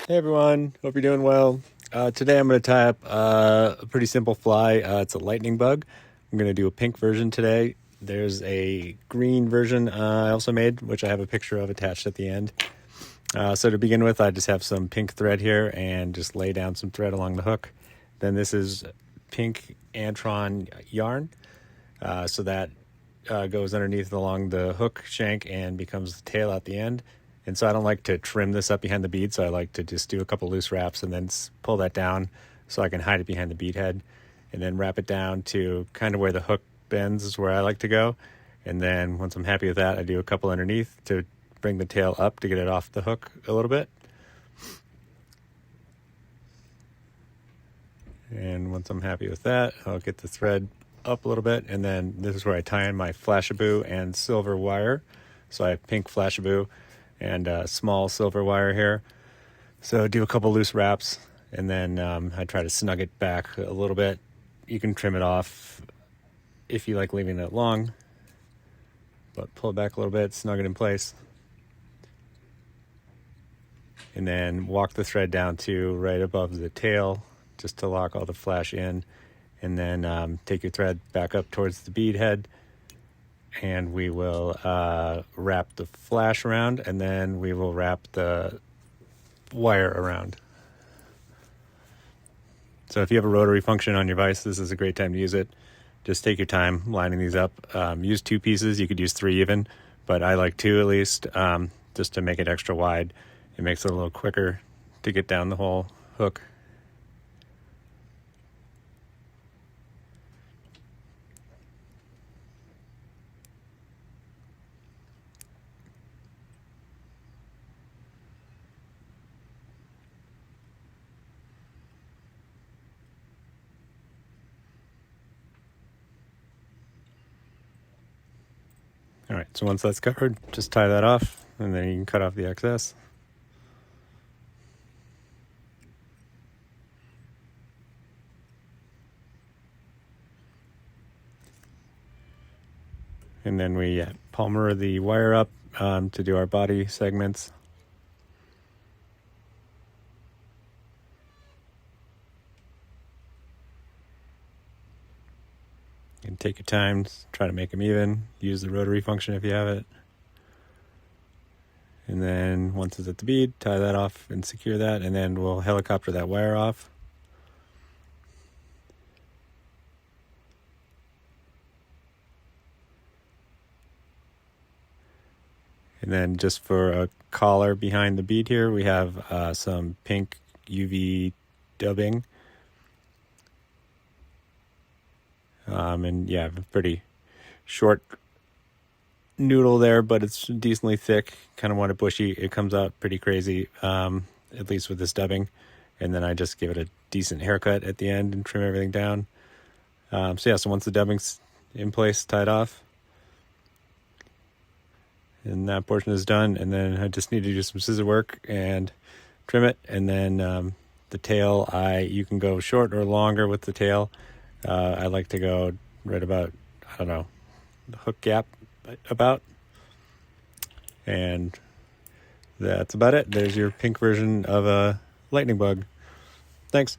Hey everyone, hope you're doing well. Today I'm going to tie up a pretty simple fly. It's a lightning bug. I'm going to do a pink version today. There's a green version I also made, which I have a picture of attached at the end. So to begin with, I just have some pink thread here and just lay down some thread along the hook. Then this is pink Antron yarn. So that goes underneath along the hook shank and becomes the tail at the end. And so I don't like to trim this up behind the bead, so I like to just do a couple loose wraps and then pull that down so I can hide it behind the bead head, and then wrap it down to kind of where the hook bends is where I like to go. And then once I'm happy with that, I do a couple underneath to bring the tail up to get it off the hook a little bit. And once I'm happy with that, I'll get the thread up a little bit, and then this is where I tie in my flashabou and silver wire. So I have pink flashabou and small silver wire here. So do a couple loose wraps, and then I try to snug it back a little bit. You can trim it off if you like leaving it long, but pull it back a little bit, snug it in place. And then walk the thread down to right above the tail just to lock all the flash in. And then take your thread back up towards the bead head, and we will wrap the flash around, and then we will wrap the wire around. So if you have a rotary function on your vise, this is a great time to use it. Just take your time lining these up. Use 2 pieces. You could use 3 even, but I like 2 at least, just to make it extra wide. It makes it a little quicker to get down the whole hook. All right, so once that's covered, just tie that off, and then you can cut off the excess. And then we palmer the wire up to do our body segments. And take your time, try to make them even. Use the rotary function if you have it. And then once it's at the bead, tie that off and secure that, and then we'll helicopter that wire off. And then just for a collar behind the bead here, we have some pink UV dubbing. And yeah, a pretty short noodle there, but it's decently thick. Kind of want it bushy. It comes out pretty crazy, at least with this dubbing. And then I just give it a decent haircut at the end and trim everything down. So once the dubbing's in place, tied off, and that portion is done, and then I just need to do some scissor work and trim it. And then the tail, you can go short or longer with the tail. I like to go right about, the hook gap about. And that's about it. There's your pink version of a lightning bug. Thanks.